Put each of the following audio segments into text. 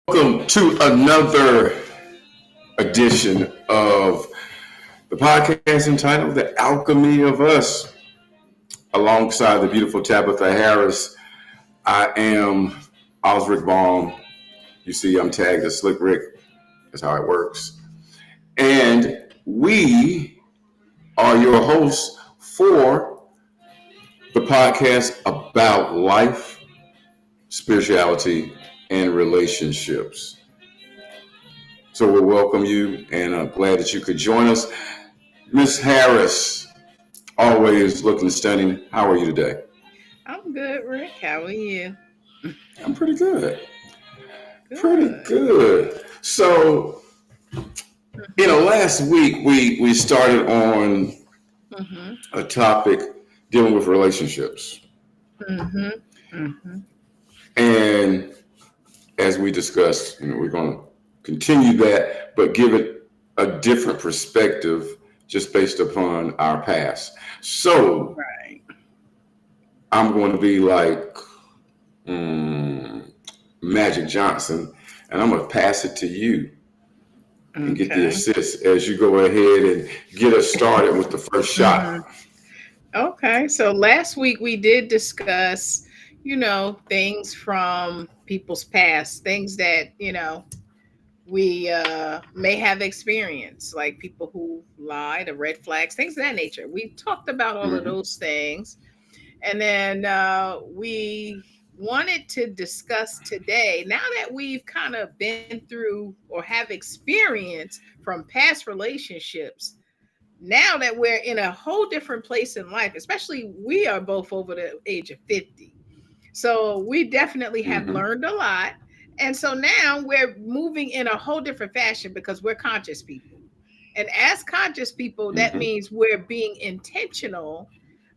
Welcome to another edition of the podcast entitled The Alchemy of Us. Alongside the beautiful Tabitha Harris, I am Osric Baum. You see, I'm tagged as Slick Rick. That's how it works. And we are your hosts for the podcast about life, spirituality, and relationships. So we welcome you and I'm glad that you could join us. Miss Harris, always looking stunning. How are you today? I'm good, Rick. How are you? I'm pretty good. Pretty Good. good. So, last week we started on Mm-hmm. a topic dealing with relationships. Mm-hmm. Mm-hmm. And as we discussed, we're going to continue that, but give it a different perspective just based upon our past. So Right. I'm going to be like Magic Johnson, and I'm going to pass it to you and get the Okay. assist as you go ahead and get us started with the first Mm-hmm. shot. Okay. So last week we did discuss, things from people's past, things that, we may have experienced, like people who lied, or red flags, things of that nature. We talked about all of Mm-hmm. those things. And then we wanted to discuss today, now that we've kind of been through or have experience from past relationships, now that we're in a whole different place in life, especially we are both over the age of 50. So we definitely have Mm-hmm. learned a lot. And so now we're moving in a whole different fashion because we're conscious people. And as conscious people, that Mm-hmm. means we're being intentional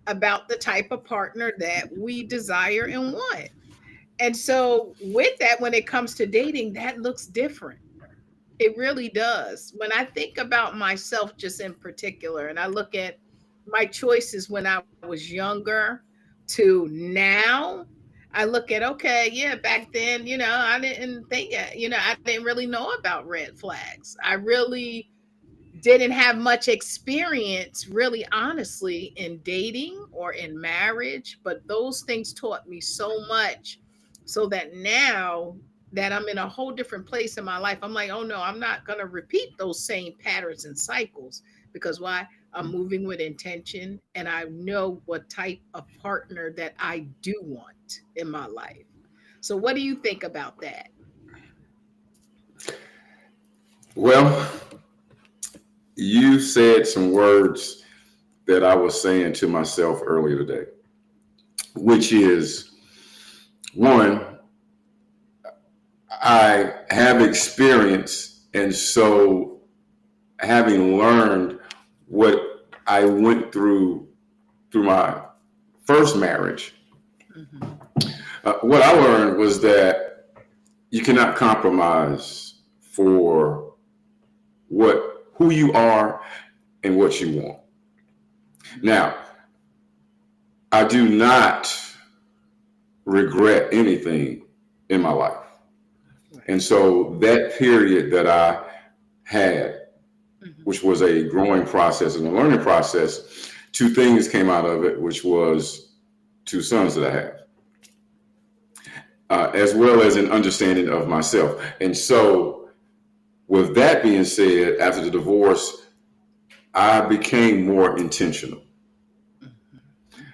about the type of partner that we desire and want. And so, with that, when it comes to dating, that looks different. It really does. When I think about myself, just in particular, and I look at my choices when I was younger to now, I look at, okay, yeah, back then, I didn't think, I didn't really know about red flags. I really didn't have much experience, really, honestly, in dating or in marriage, but those things taught me so much, so that now that I'm in a whole different place in my life, I'm like, oh no, I'm not going to repeat those same patterns and cycles. Because why? I'm moving with intention, and I know what type of partner that I do want in my life. So what do you think about that? Well, you said some words that I was saying to myself earlier today, which is one, I have experience, and so having learned what I went through my first marriage, Hmm. what I learned was that you cannot compromise for who you are and what you want. Now, I do not regret anything in my life. And Right. so that period that I had, Hmm. which was a growing process and a learning process, two things came out of it, which was two sons that I have, as well as an understanding of myself. And so, with that being said, after the divorce, I became more intentional Hmm.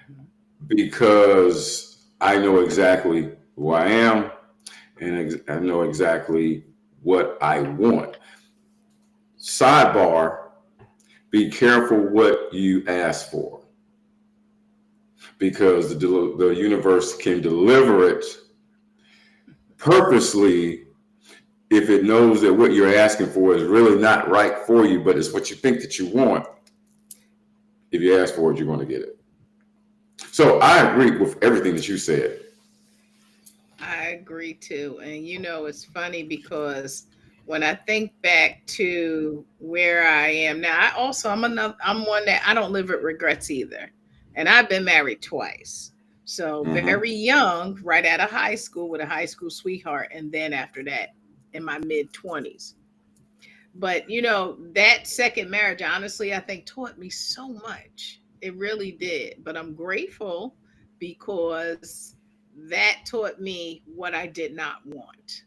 Hmm. because I know exactly who I am and I know exactly what I want. Sidebar, be careful what you ask for because the universe can deliver it purposely if it knows that what you're asking for is really not right for you, but it's what you think that you want. If you ask for it, you're going to get it. So I agree with everything that you said. I agree too. And it's funny because when I think back to where I am now, I'm one that I don't live with regrets either. And I've been married twice. So Mm-hmm. very young, right out of high school with a high school sweetheart, and then after that in my mid 20s. But that second marriage, honestly, I think taught me so much. It really did. But I'm grateful because that taught me what I did not want.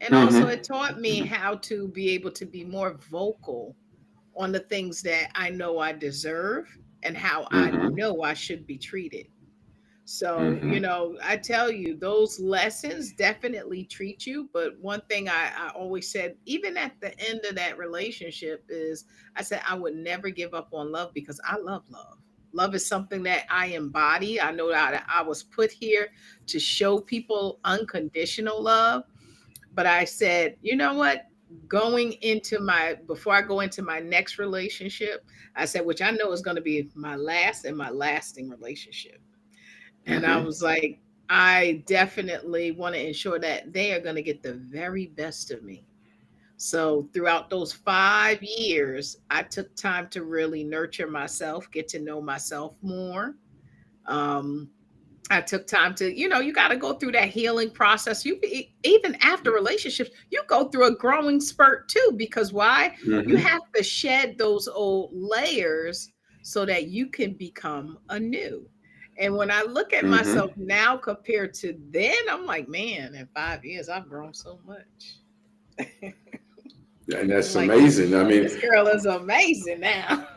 And also, Mm-hmm. it taught me how to be able to be more vocal on the things that I know I deserve and how I Mm-hmm. know I should be treated. So, Mm-hmm. I tell you, those lessons definitely treat you. But one thing I always said, even at the end of that relationship, is I said I would never give up on love because I love love. Love is something that I embody. I know that I was put here to show people unconditional love. But I said, you know what? Before I go into my next relationship, I said, which I know is going to be my last and my lasting relationship. And I Mm-hmm. was like, I definitely want to ensure that they are going to get the very best of me. So throughout those 5 years, I took time to really nurture myself, get to know myself more. Um, I took time to, you got to go through that healing process. Even after relationships, you go through a growing spurt too, because why? You Mm-hmm. have to shed those old layers so that you can become anew. And when I look at Mm-hmm. myself now compared to then, I'm like, man, in 5 years, I've grown so much. And I'm that's like, amazing. I mean, this girl is amazing now.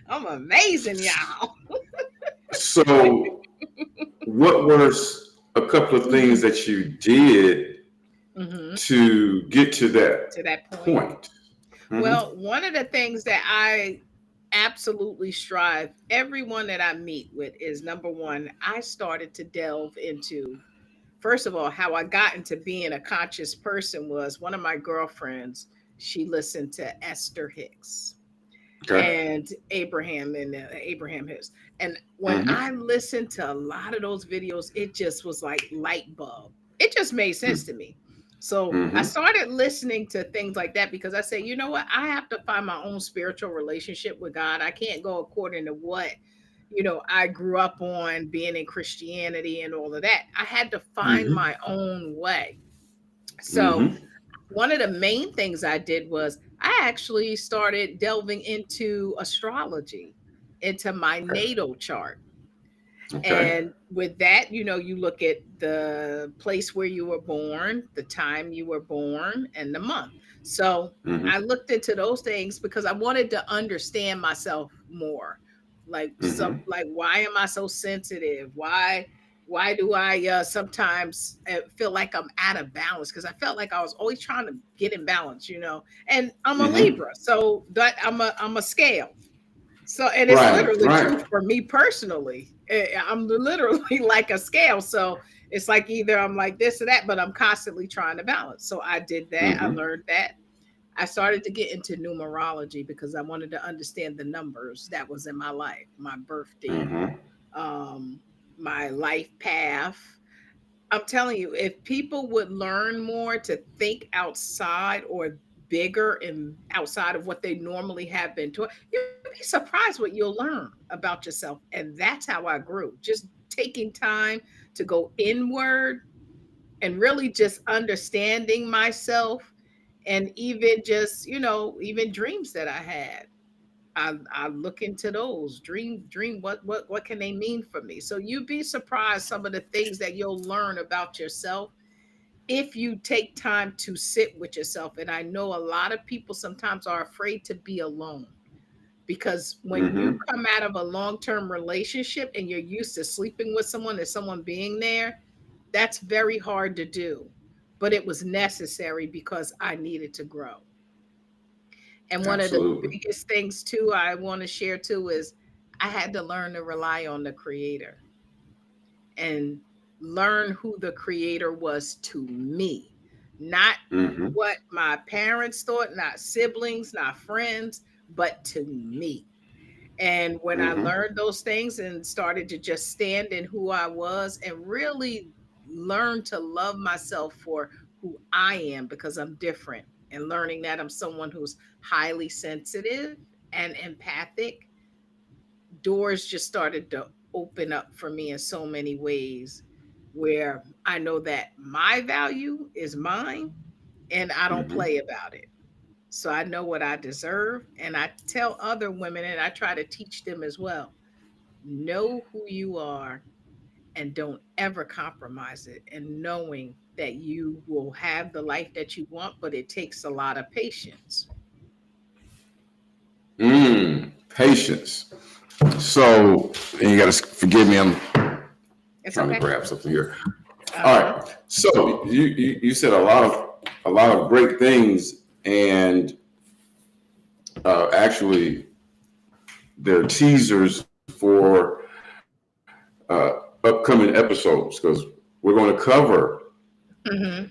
I'm amazing, y'all. so what were a couple of things Hmm. that you did Hmm. to get to that To that point. point? Mm-hmm. Well, one of the things that I absolutely strive everyone that I meet with is number one, I started to delve into, first of all, how I got into being a conscious person was one of my girlfriends. She listened to Esther Hicks Okay. and Abraham Hicks. And when Mm-hmm. I listened to a lot of those videos, it just was like light bulb. It just made sense to me. So I Mm-hmm. started listening to things like that because I say, you know what? I have to find my own spiritual relationship with God. I can't go according to what, I grew up on being in Christianity and all of that. I had to find Mm-hmm. my own way. So Mm-hmm. one of the main things I did was I actually started delving into astrology, into my natal chart. Okay. And with that, you look at the place where you were born, the time you were born, and the month. So Mm-hmm. I looked into those things because I wanted to understand myself more. Mm-hmm. Like why am I so sensitive? Why do I sometimes feel like I'm out of balance? Because I felt like I was always trying to get in balance. And I'm a Mm-hmm. Libra, so that I'm a scale. So, and it's Right. literally true Right. for me personally. I'm literally like a scale. So it's like either I'm like this or that, but I'm constantly trying to balance. So I did that. I Mm-hmm. learned that. I started to get into numerology because I wanted to understand the numbers that was in my life, my birth date, Mm-hmm. um, my life path. I'm telling you, if people would learn more to think outside or bigger and outside of what they normally have been taught, you'll be surprised what you'll learn about yourself. And that's how I grew. Just taking time to go inward and really just understanding myself and even just, even dreams that I had. I look into those dream what can they mean for me. So you'd be surprised some of the things that you'll learn about yourself if you take time to sit with yourself. And I know a lot of people sometimes are afraid to be alone because when you Mm-hmm. come out of a long-term relationship and you're used to sleeping with someone and someone being there, that's very hard to do, but it was necessary because I needed to grow. And one of the Absolutely. biggest things too I want to share too is I had to learn to rely on the creator and learn who the creator was to me. Not Mm-hmm. what my parents thought, not siblings, not friends, but to me. And when I Mm-hmm. learned those things and started to just stand in who I was and really learn to love myself for who I am because I'm different, and learning that I'm someone who's highly sensitive and empathic, doors just started to open up for me in so many ways. where I know that my value is mine and I don't Mm-hmm. play about it. So I know what I deserve. And I tell other women, and I try to teach them as well, know who you are and don't ever compromise it. And knowing that you will have the life that you want, but it takes a lot of patience. Patience. So, and you got to forgive me. I'm It's trying to okay. grab something here. All Uh-huh. right. So you said a lot of great things, and actually, they're teasers for upcoming episodes because we're going to cover Mm-hmm.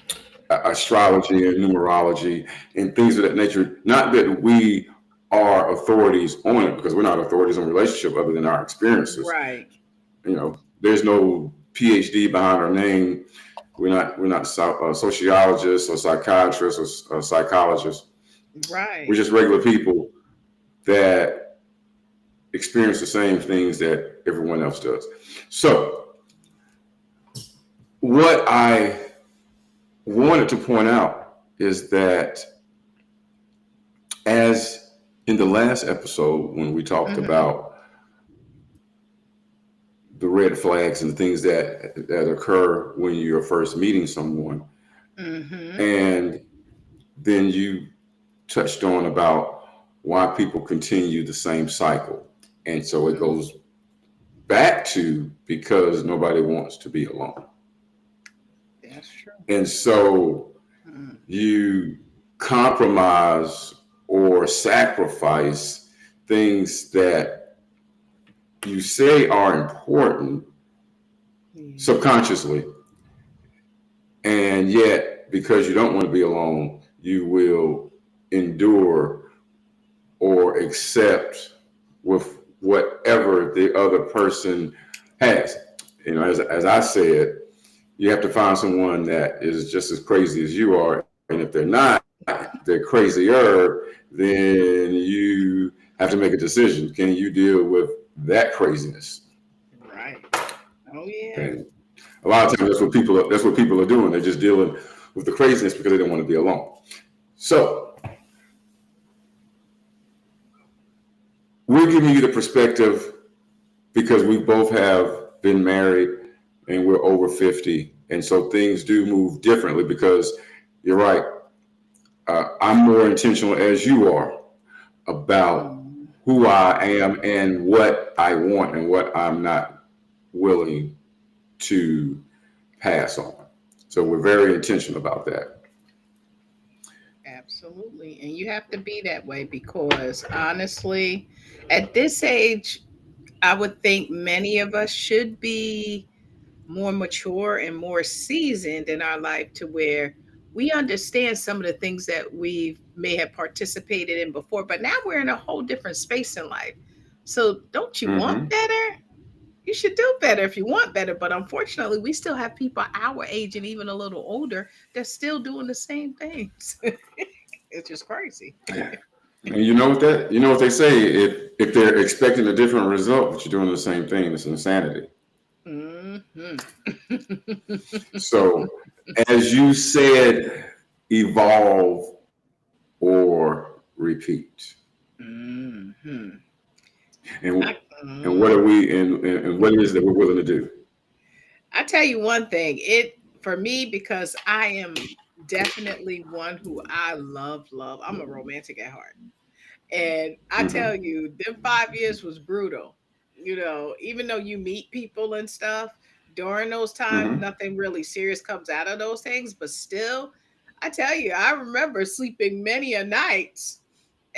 astrology and numerology and things of that nature. Not that we are authorities on it because we're not authorities on relationship other than our experiences. Right. There's no PhD behind our name. We're not sociologists or psychiatrists or psychologists. We're Right. just regular people that experience the same things that everyone else does. So, what I wanted to point out is that, as in the last episode when we talked Mm-hmm. about the red flags and things that occur when you're first meeting someone, Mm-hmm. and then you touched on about why people continue the same cycle. And so it Mm-hmm. goes back to because nobody wants to be alone. That's true. And so Mm-hmm. you compromise or sacrifice things that you say are important Yeah. subconsciously. And yet, because you don't want to be alone, you will endure or accept with whatever the other person has. As I said, you have to find someone that is just as crazy as you are. And if they're not, they're crazier, then you have to make a decision. Can you deal with that craziness? Right. Oh yeah. And a lot of times that's what people are doing. They're just dealing with the craziness because they don't want to be alone. So we're giving you the perspective because we both have been married and we're over 50. And so things do move differently because you're right. I'm more intentional as you are about Mm-hmm. who I am and what I want and what I'm not willing to pass on. So we're very intentional about that. Absolutely. And you have to be that way because honestly, at this age, I would think many of us should be more mature and more seasoned in our life to where we understand some of the things that we may have participated in before, but now we're in a whole different space in life. So don't you want Mm-hmm. better? You should do better if you want better. But unfortunately, we still have people our age and even a little older that's still doing the same things. It's just crazy. And you know what they say, if they're expecting a different result, but you're doing the same thing, it's insanity. Hmm. So as you said, evolve or repeat. Hmm. And I, and what are mm. we and what it is that we're willing to do. I tell you one thing, it for me because I am definitely one who I love. I'm a romantic at heart. And I tell Mm-hmm. you, them 5 years was brutal. Even though you meet people and stuff during those times, Mm-hmm. nothing really serious comes out of those things. But still, I tell you, I remember sleeping many a nights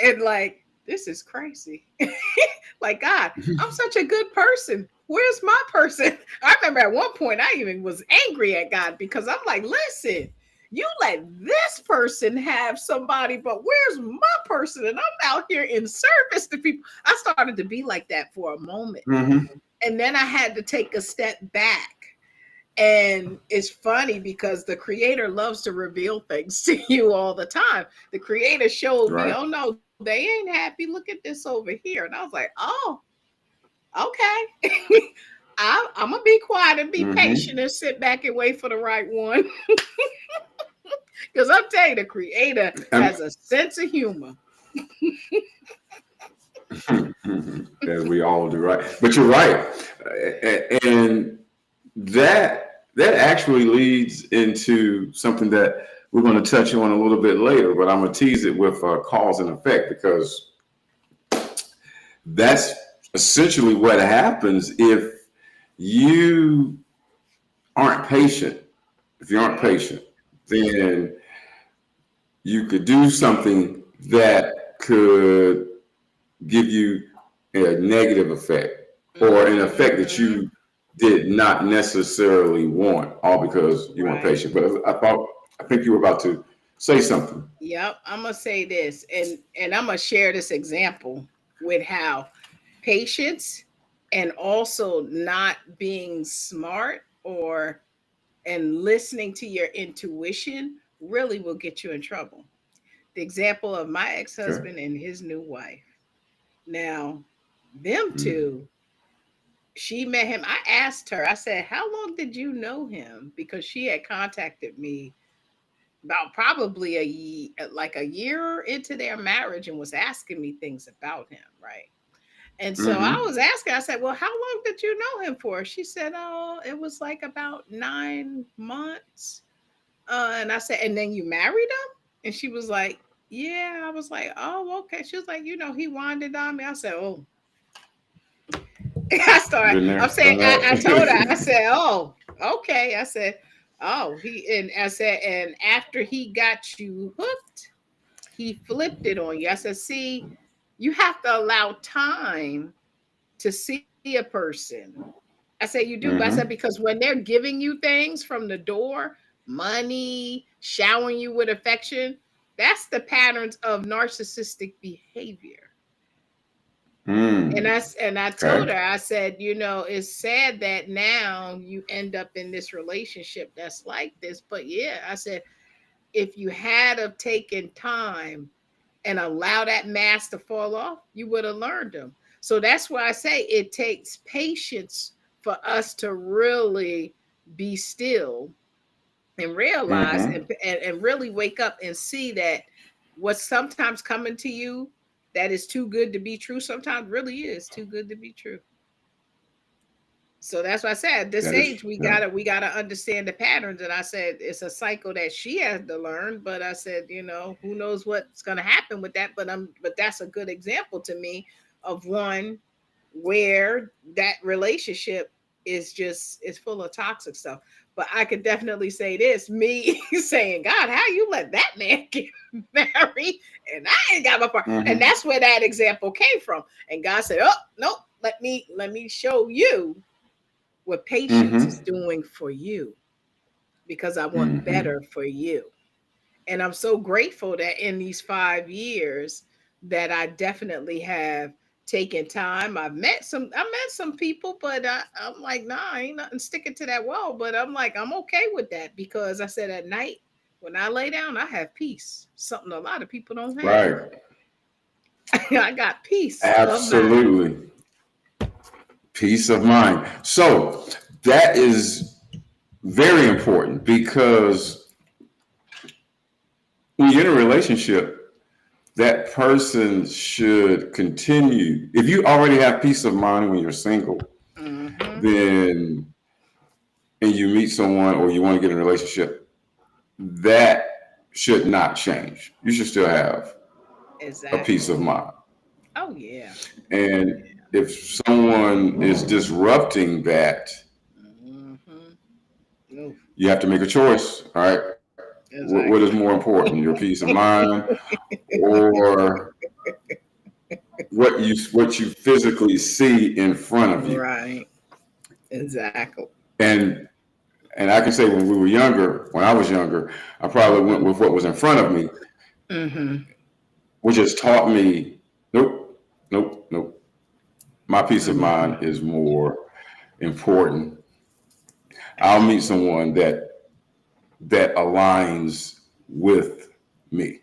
and like, this is crazy. Like, God, I'm such a good person. Where's my person? I remember at one point I even was angry at God because I'm like, listen, you let this person have somebody, but where's my person? And I'm out here in service to people. I started to be like that for a moment. Mm-hmm. And then I had to take a step back. And it's funny because the creator loves to reveal things to you all the time. The creator showed me, Right. oh no, they ain't happy. Look at this over here. And I was like, oh, okay. I'm gonna be quiet and be Mm-hmm. patient and sit back and wait for the right one. Because I'm telling you, the creator And, has a sense of humor. as we all do, right? But you're right, and that actually leads into something that we're going to touch on a little bit later. But I'm going to tease it with cause and effect because that's essentially what happens if you aren't patient. If you aren't Yeah. patient, then you could do something that could give you a negative effect or an effect that Hmm. you did not necessarily want, all because you weren't Right. patient. But I think you were about to say something. Yep. I'm gonna say this, and I'm gonna share this example with how patience and also not being smart or and listening to your intuition really will get you in trouble. The example of my Okay. ex-husband and his new wife. Now, them Mm-hmm. two, she met him. I asked her, I said, how long did you know him? Because she had contacted me about probably like a year into their marriage and was asking me things about him, right? And so I Mm-hmm. was asking, I said, well, how long did you know him for? She said, oh, it was like about 9 months. And I said, and then you married him? And she was like, yeah. I was like, oh, okay. She was like, he winded on me. I said, oh, I started, Been I'm there, saying, done I told her, I that. said, oh, okay. I said, oh, and I said, and after he got you hooked, he flipped it on you. I said, see, you have to allow time to see a person. I said, you do. But I said, Mm-hmm. because when they're giving you things from the door, money, showering you with affection, that's the patterns of narcissistic behavior. Mm. And I told Okay. her, I said, it's sad that now you end up in this relationship that's like this. But yeah, I said, if you had have taken time and allow that mask to fall off, you would have learned them. So that's why I say it takes patience for us to really be still and realize Mm-hmm. and really wake up and see that what's sometimes coming to you that is too good to be true sometimes really is too good to be true. So that's why I said at this That is, age we yeah. gotta understand the patterns. And I said it's a cycle that she has to learn. But I said, who knows what's gonna happen with that. But that's a good example to me of one where that relationship is full of toxic stuff. But I could definitely say this, me saying, God, how you let that man get married and I ain't got my part. And Mm-hmm. that's where that example came from. And God said, oh nope, let me show you what patience is Mm-hmm. doing for you because I want Mm-hmm. better for you. And I'm so grateful that in these 5 years that I definitely have taken time. I met some people, but I'm like, nah, ain't nothing sticking to that wall. But I'm like, I'm okay with that because I said at night when I lay down, I have peace. Something a lot of people don't have. Right. I got peace of mind. Absolutely. Peace of mind. So that is very important because when you're in a relationship, that person should continue. If you already have peace of mind when you're single, Hmm. then and you meet someone or you want to get in a relationship, that should not change. You should still have a peace Exactly. of mind. Oh yeah. Oh And yeah. if someone is disrupting that, Hmm. Oof, you have to make a choice. All right. What is more exactly. important, your peace of mind or what you physically see in front of you? Right. Exactly. And and I can say when we were younger, when I was younger, I probably went with what was in front of me, Hmm. which has taught me, nope, nope, nope. My peace of Hmm. mind is more important. I'll meet Absolutely. someone that aligns with me.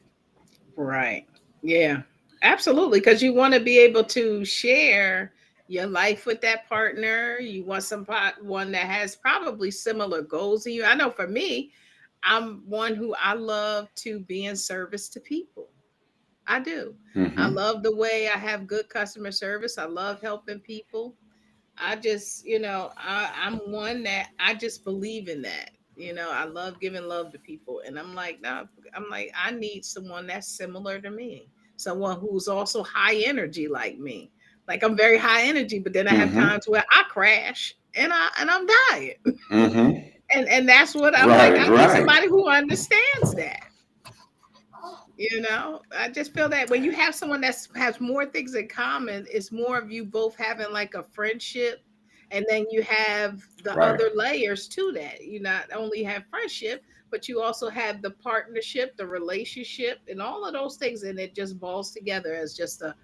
Right. Yeah. Absolutely. Because you want to be able to share your life with that partner. You want one that has probably similar goals to you. I know for me, I'm one who I love to be in service to people. I do. I Mm-hmm. love the way I have good customer service. I love helping people. I just, I'm one that I just believe in that. I love giving love to people. And I'm like, no, I'm like, I need someone that's similar to me, someone who's also high energy like me. Like I'm very high energy, but then I have Mm-hmm. times where I crash and I'm dying. Mm-hmm. And that's what I'm like. Right, I need right. somebody who understands that. I just feel that when you have someone that has more things in common, it's more of you both having like a friendship, and then you have the Right. other layers to that. You not only have friendship, but you also have the partnership, the relationship, and all of those things, and it just balls together as just a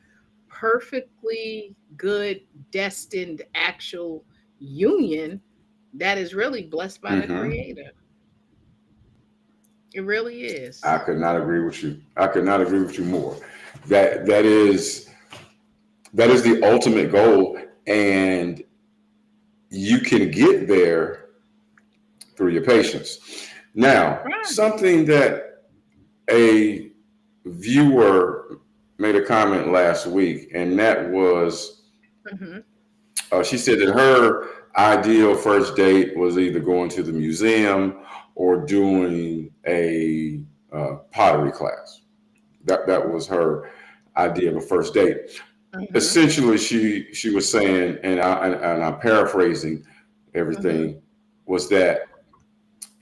perfectly good, destined, actual union that is really blessed by the Mm-hmm. Creator. It really is. I could not agree with you. I could not agree with you more. That is the ultimate goal, and you can get there through your patience. Now, Right. something that a viewer made a comment last week, and that was Hmm. she said that her ideal first date was either going to the museum or doing a pottery class. That was her idea of a first date. Hmm. Essentially, she was saying, and I'm paraphrasing Hmm. everything, was that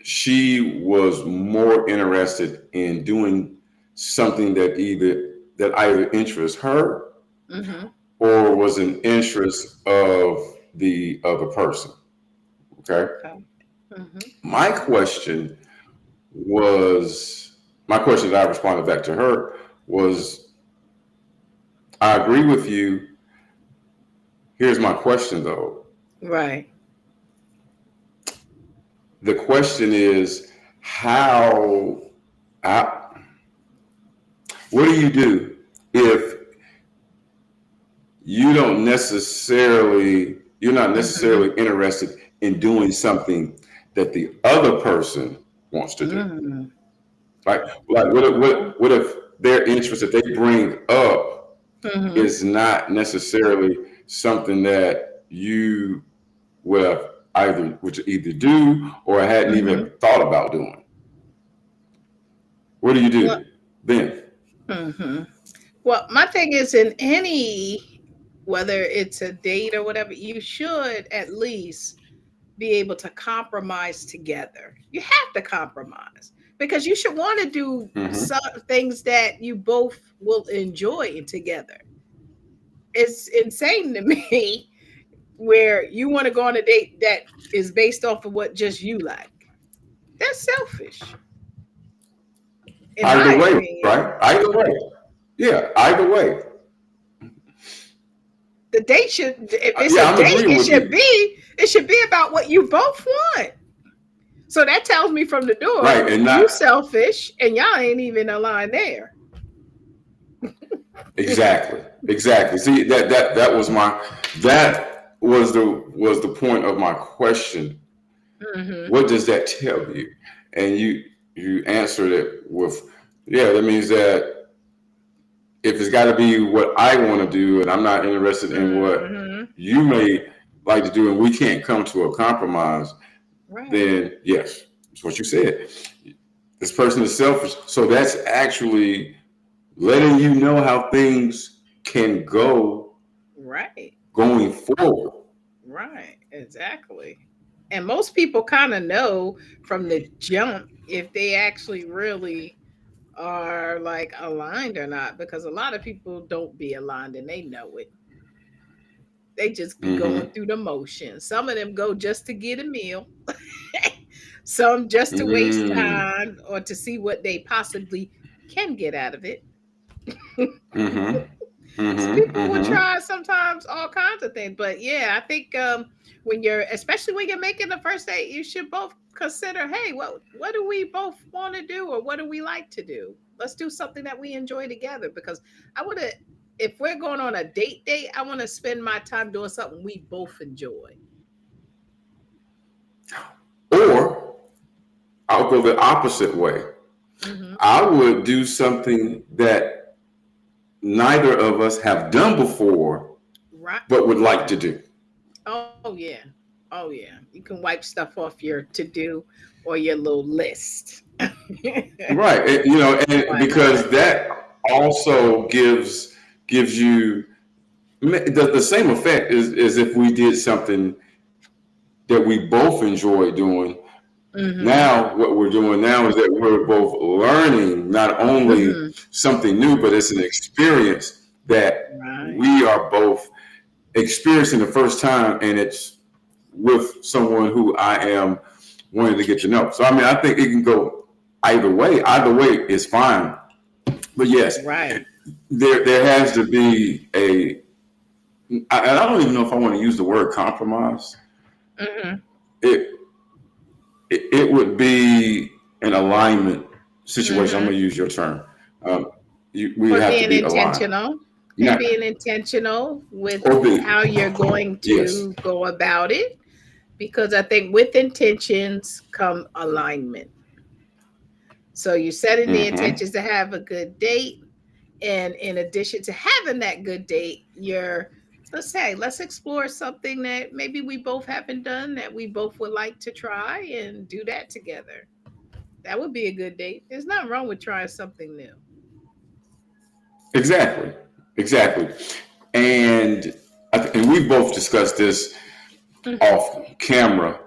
she was more interested in doing something that either interests her Hmm. or was an interest of the other person. Okay. Okay. Hmm. My question my question that I responded back to her was, I agree with you. Here's my question though. Right. The question is, how, how what do you do if you're not Hmm. necessarily interested in doing something that the other person wants to do? Mm. Like what if their interest that they bring up Hmm. is not necessarily something that you would have either do or hadn't Hmm. even thought about doing? What do you Well, do then? hmm well, my thing is in whether it's a date or whatever, you should at least be able to compromise together. You have to compromise because you should want to do Hmm. some things that you both will enjoy together. It's insane to me where you want to go on a date that is based off of what just you like. That's selfish, in Either my way, opinion. right? Either way. Yeah, either way. The date should, if it's a Yeah, I'm date, agreeing with you. it should be about what you both want. So that tells me from the door, Right, and you not selfish and y'all ain't even aligned there. exactly. See, that was the point of my question. Hmm. What does that tell you? And you answered it with, yeah, that means that if it's got to be what I want to do and I'm not interested in what Hmm. you may like to do and we can't come to a compromise, Right. then yes, it's what you said. This person is selfish. So that's actually letting you know how things can go Right. going forward. Right. Exactly. And most people kind of know from the jump if they actually really are like aligned or not, because a lot of people don't be aligned and they know it. They just be going Mm-hmm. through the motions. Some of them go just to get a meal, some just to waste Mm-hmm. time or to see what they possibly can get out of it. Mm-hmm. So Mm-hmm. people will Mm-hmm. try sometimes all kinds of things. But yeah, I think when you're, especially when you're making the first date, you should both consider, hey, what do we both want to do or what do we like to do? Let's do something that we enjoy together, because I would have. If we're going on a date, I want to spend my time doing something we both enjoy. Or I'll go the opposite way. Hmm. I would do something that neither of us have done before, Right. but would like Okay. to do. Oh yeah. Oh yeah. You can wipe stuff off your to do or your little list. Right. And Why not? because that also gives you the same effect is if we did something that we both enjoy doing. Hmm. Now, what we're doing now is that we're both learning not only Hmm. something new, but it's an experience that Right. we are both experiencing the first time, and it's with someone who I am wanting to get to know. So, I mean, I think it can go either way. Either way is fine. But yes, Right. there has to be and I don't even know if I want to use the word compromise. Hmm. It it would be an alignment situation. I'm Hmm. going to use your term. Um, we Or have to being be aligned. intentional and Not, being intentional with or be, how you're going yes. to go about it. Because I think with intentions come alignment. So you're setting the Mm-hmm. intentions to have a good date. And in addition to having that good date, let's say, let's explore something that maybe we both haven't done that we both would like to try and do that together. That would be a good date. There's nothing wrong with trying something new. Exactly. Exactly. And and we both discussed this Hmm. off camera.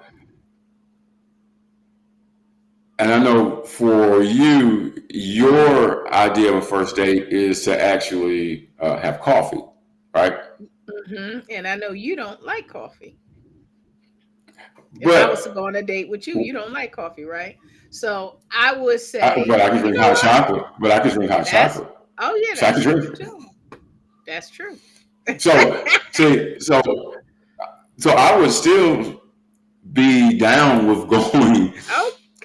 And I know for you, your idea of a first date is to actually have coffee, right? And I know you don't like coffee. If I was to But go on a date with you, you don't like coffee, right? So I would say, but I can you drink know hot what? chocolate. But I can drink hot That's chocolate, oh yeah, so I can that's true drink it. too. That's true. So see, so I would still be down with going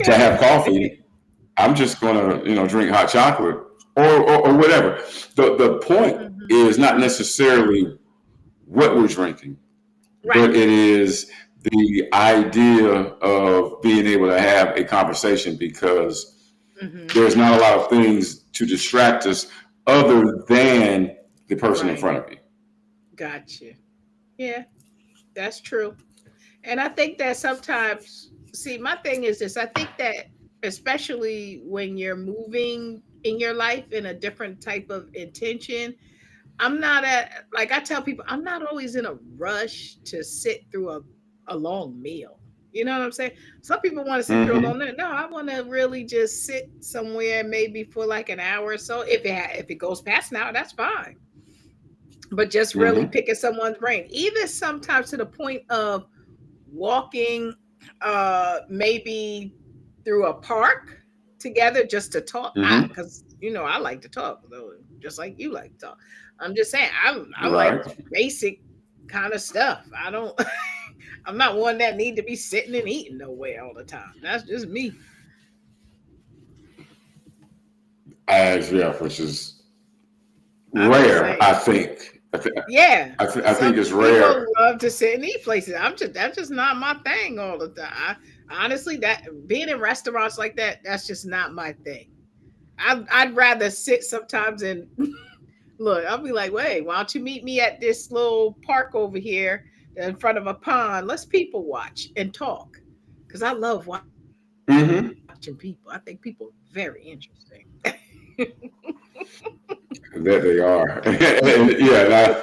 to Okay. have coffee. I'm just gonna drink hot chocolate or whatever. The point Hmm. is not necessarily what we're drinking, Right. but it is the idea of being able to have a conversation because Hmm. there's not a lot of things to distract us other than the person in Right. front of you. Gotcha. Yeah, that's true. And I think that sometimes, see, my thing is this: I think that especially when you're moving in your life in a different type of intention, I'm not at, like I tell people, I'm not always in a rush to sit through a long meal. You know what I'm saying? Some people want to sit through a long Mm-hmm. meal. No, I want to really just sit somewhere maybe for like an hour or so. If it goes past an hour, that's fine. But just really Mm-hmm. picking someone's brain, even sometimes to the point of walking, maybe through a park together just to talk. Mm-hmm. Because I like to talk, though, just like you like to talk. I'm just saying, I like Right. basic kind of stuff. I don't. I'm not one that need to be sitting and eating nowhere all the time. That's just me. As yeah, which is I'm just rare. I saying. think. Yeah. I think Some it's people rare. love to sit and eat places. That's just not my thing all the time. Honestly, that being in restaurants like that, that's just not my thing. I'd rather sit sometimes and look. I'll be like, wait, why don't you meet me at this little park over here in front of a pond? Let's people watch and talk. Because I love watching people. I think Mm-hmm. people are very interesting. That they are, and yeah,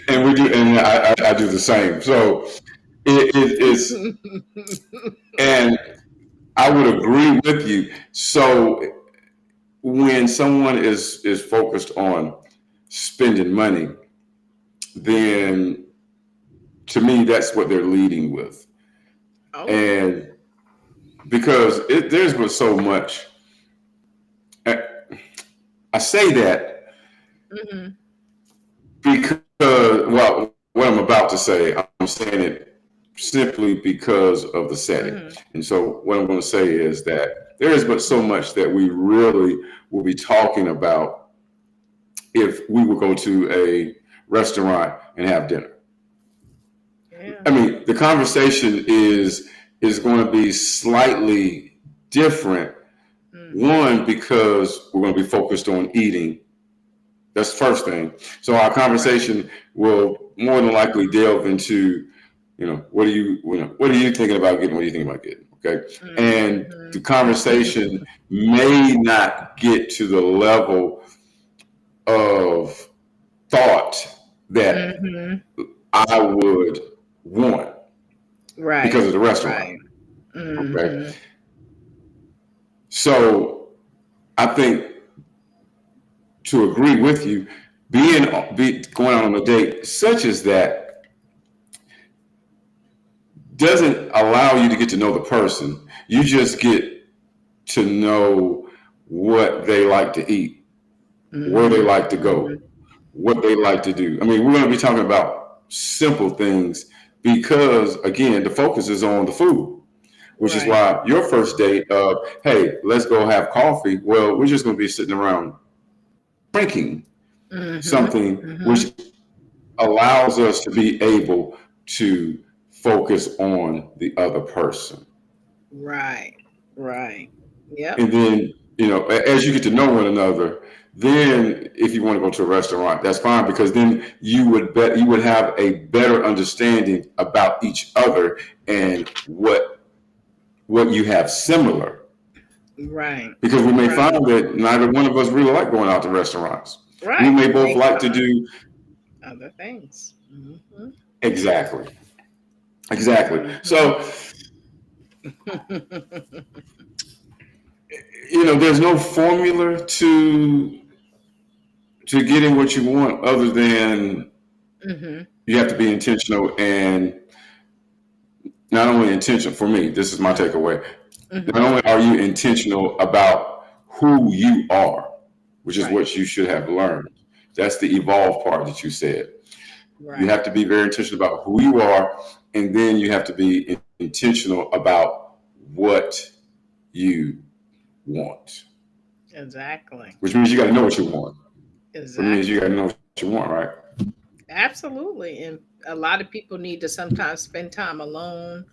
and we do, and I do the same. So it's, and I would agree with you. So when someone is focused on spending money, then to me that's what they're leading with, Okay. and because there's been so much. I I say that Hmm. because, well, what I'm about to say, I'm saying it simply because of the setting. Hmm. And so, what I'm going to say is that there is but so much that we really will be talking about if we would go to a restaurant and have dinner. Yeah. I mean, the conversation is going to be slightly different. Mm-hmm. One, because we're going to be focused on eating. That's the first thing. So our Right. conversation will more than likely delve into, what are you thinking about getting? What are you thinking about getting? Okay, and the Mm-hmm. conversation may not get to the level of thought that Mm-hmm. I would want because Right. of the restaurant. Right. Okay, Mm-hmm. so I think, to agree with you, going out on a date such as that doesn't allow you to get to know the person. You just get to know what they like to eat, where they Mm-hmm. like to Mm-hmm. go, what they like to do. I mean, we're going to be talking about simple things because, again, the focus is on the food, which is Right. why your first date of, hey, let's go have coffee. Well, we're just going to be sitting around drinking Mm-hmm. something Mm-hmm. which allows us to be able to focus on the other person. Right. Right. Yep. And then, as you get to know one another, then if you want to go to a restaurant, that's fine because then you would have a better understanding about each other and what you have similar. Right. Because we may Right. find that neither one of us really like going out to restaurants. We Right. may We both may like to find do other things. Mm-hmm. exactly. Exactly. Mm-hmm. So, there's no formula to getting what you want other than Mm-hmm. you have to be intentional, and not only intentional for me, this is my takeaway. Not Mm-hmm. only are you intentional about who you are, which is Right. what you should have learned. That's the evolve part that you said. You Right. have to be very intentional about who you are, and then you have to be intentional about what you want, Exactly. which means you got to know what you want. Which means you got to Exactly. know what you want, right? Absolutely. And a lot of people need to sometimes spend time alone,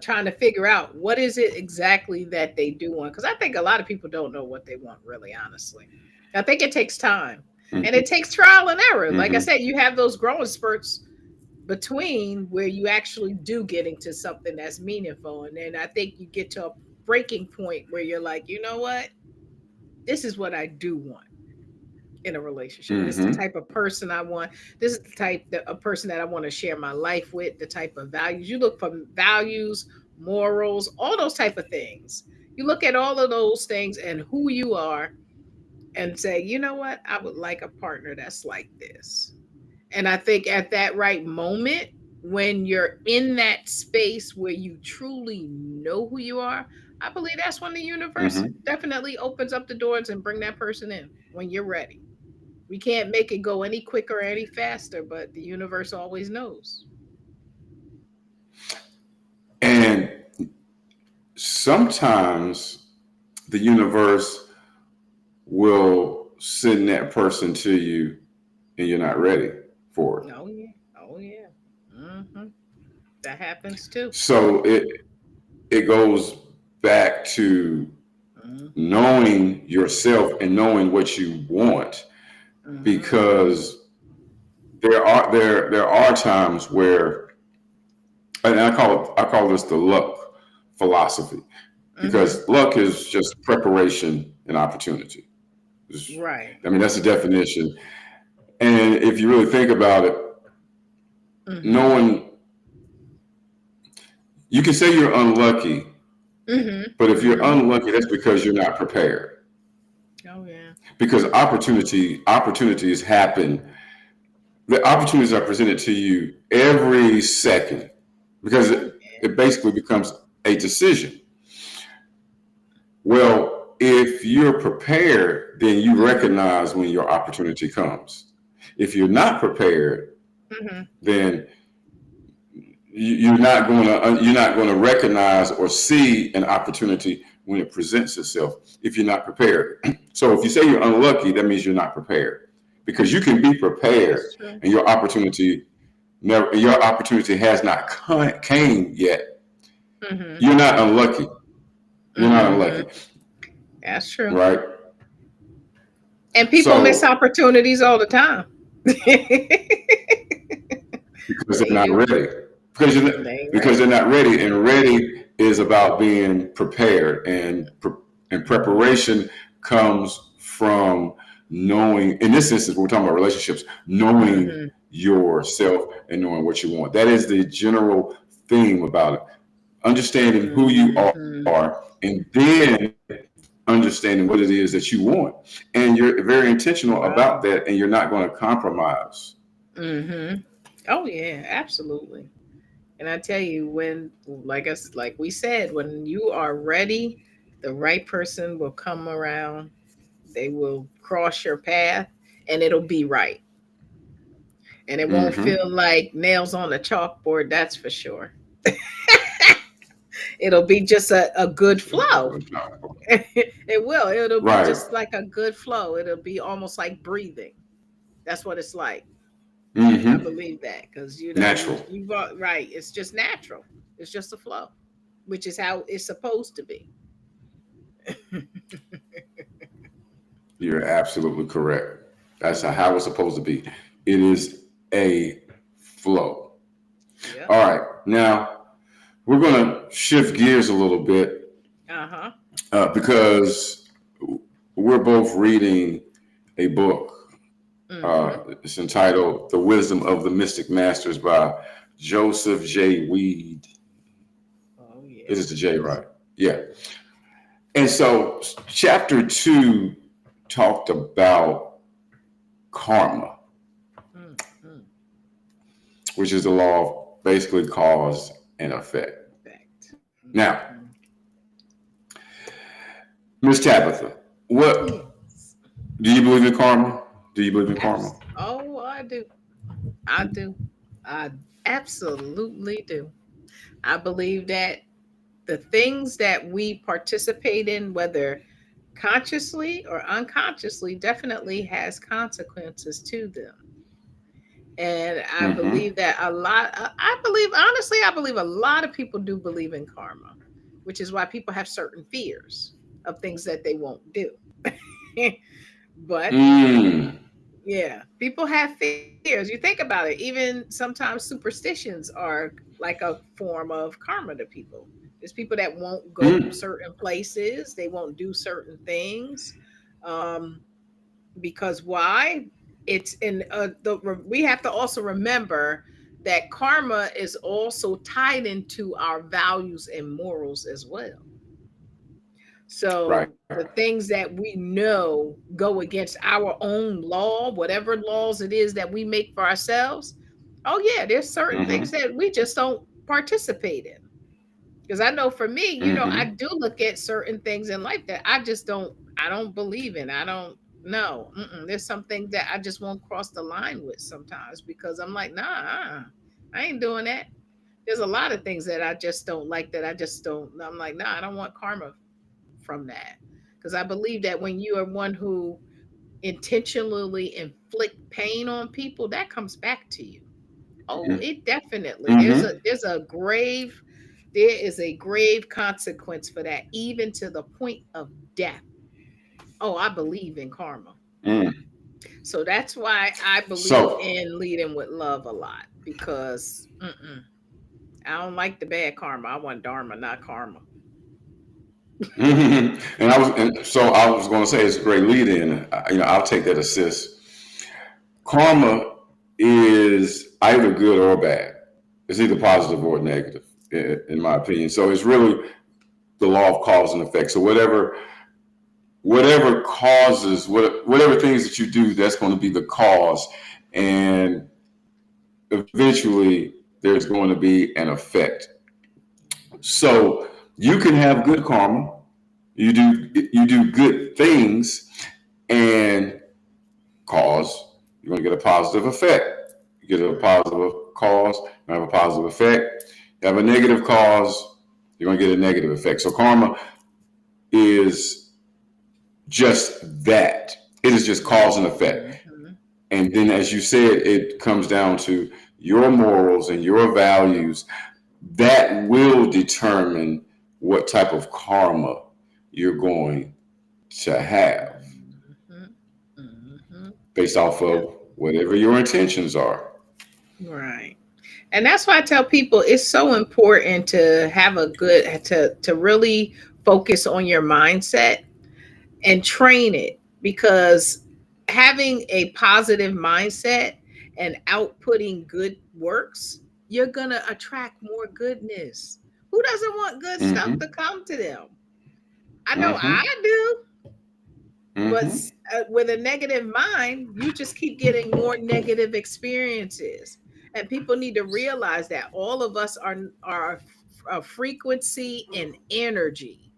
trying to figure out what is it exactly that they do want. Because I think a lot of people don't know what they want, really, honestly. I think it takes time and Mm-hmm. it takes trial and error. Like I Mm-hmm. said, you have those growing spurts between where you actually do get into something that's meaningful. And then I think you get to a breaking point where you're like, you know what? This is what I do want in a relationship. This is the Mm-hmm. type of person I want. This is the type of person that I want to share my life with, the type of values. You look for values, morals, all those type of things. You look at all of those things and who you are and say, you know what? I would like a partner that's like this. And I think at that right moment, when you're in that space where you truly know who you are, I believe that's when the universe Mm-hmm. definitely opens up the doors and bring that person in when you're ready. We can't make it go any quicker or any faster, but the universe always knows. And sometimes the universe will send that person to you and you're not ready for it. Oh yeah. Oh yeah. Hmm. That happens too. So it goes back to Hmm. knowing yourself and knowing what you want, Hmm. because there are times where, and I call this the luck philosophy, Hmm. because luck is just preparation and opportunity. Right. I mean, that's the definition. And if you really think about it, no Hmm. one, you can say you're unlucky, Hmm. but if you're Hmm. unlucky, that's because you're not prepared. Oh yeah. Because opportunities happen. The opportunities are presented to you every second because Oh it basically becomes a decision. Well, if you're prepared, then you yeah. recognize when your opportunity comes. If you're not prepared, Hmm. then you're not going to recognize or see an opportunity when it presents itself if you're not prepared. So if you say you're unlucky, that means you're not prepared. because you can be That's prepared true. and your opportunity has not came yet. Mm-hmm. You're not unlucky. You're not Mm-hmm. unlucky, That's true. right? And people miss So opportunities all the time. because they're They not do. ready, because They ain't because they're ready. not ready, and ready is about being prepared, and preparation comes from knowing. In this instance, we're talking about relationships, knowing Mm-hmm. yourself and knowing what you want. That is the general theme about it. Understanding who you Mm-hmm. are, and then understanding what it is that you want, and you're very intentional about Right. that, and you're not going to compromise. Mm-hmm. Oh yeah, absolutely. And I tell you, when like we said, when you are ready, the right person will come around. They will cross your path, and it'll be right. And it won't Mm-hmm. feel like nails on a chalkboard. That's for sure. It'll be just a good flow. It will. It'll be Right. just like a good flow. It'll be almost like breathing. That's what it's like. I Mm-hmm. believe that because Natural. you got right. It's just natural. It's just a flow, which is how it's supposed to be. You're absolutely correct. That's how Hmm. it's supposed to be. It is a flow. Yep. All right. Now we're going to shift gears a little bit Uh huh. because we're both reading a book. Hmm. It's entitled "The Wisdom of the Mystic Masters" by Joseph J. Weed. Oh It is yes, the it J, is. right? Yeah. And so, chapter 2 talked about karma, Mm-hmm. which is the law of basically cause and effect. Fact. Now, Hmm. Miss Tabitha, what Yes. do you believe in karma? Do you believe in karma? Oh, I do. I do. I absolutely do. I believe that the things that we participate in, whether consciously or unconsciously, definitely has consequences to them. And I Mm-hmm. believe that a lot, I believe, honestly, I believe a lot of people do believe in karma, which is why people have certain fears of things that they won't do. But Mm. yeah, people have fears. You think about it, even sometimes superstitions are like a form of karma to people. There's people that won't go Mm. certain places, they won't do certain things. Um, because why? It's in we have to also remember that karma is also tied into our values and morals as well. Right. So the things that we know go against our own law, whatever laws it is that we make for ourselves, oh yeah, there's certain Mm-hmm. things that we just don't participate in. Because I know for me, I Mm-hmm. do look at certain things in life that I don't believe in. I don't know. There's some things that I just won't cross the line with sometimes because I'm like, nah, I ain't doing that. There's a lot of things that I just don't like that I just don't. I'm like, nah, I don't want karma from that. Because I believe that when you are one who intentionally inflict pain on people, that comes back to you. Oh, it definitely. Mm-hmm. There's a grave there is a grave consequence for that, even to the point of death. Oh, I believe in karma. Mm. So that's why I believe So, in leading with love a lot because I don't like the bad karma. I want dharma, not karma. I was going to say it's a great lead in. I'll take that assist. Karma is either good or bad. It's either positive or negative, in my opinion. So it's really the law of cause and effect. So whatever causes whatever things that you do, that's going to be the cause, and eventually there's going to be an effect. So you can have good karma. You do good things, and cause, you're going to get a positive effect. You get a positive cause, you have a positive effect. You have a negative cause, you're going to get a negative effect. So karma is just that. It is just cause and effect. Mhm. And then, as you said, it comes down to your morals and your values that will determine what type of karma you're going to have Mhm. Mhm. based off Yeah. of whatever your intentions are. Right. And that's why I tell people it's so important to have a good to really focus on your mindset and train it, because having a positive mindset and outputting good works, you're going to attract more goodness. Who doesn't want good stuff to Mm-hmm. come to them? I know I Mm-hmm. do. But Mm-hmm. with a negative mind, you just keep getting more negative experiences. And people need to realize that all of us are a frequency and energy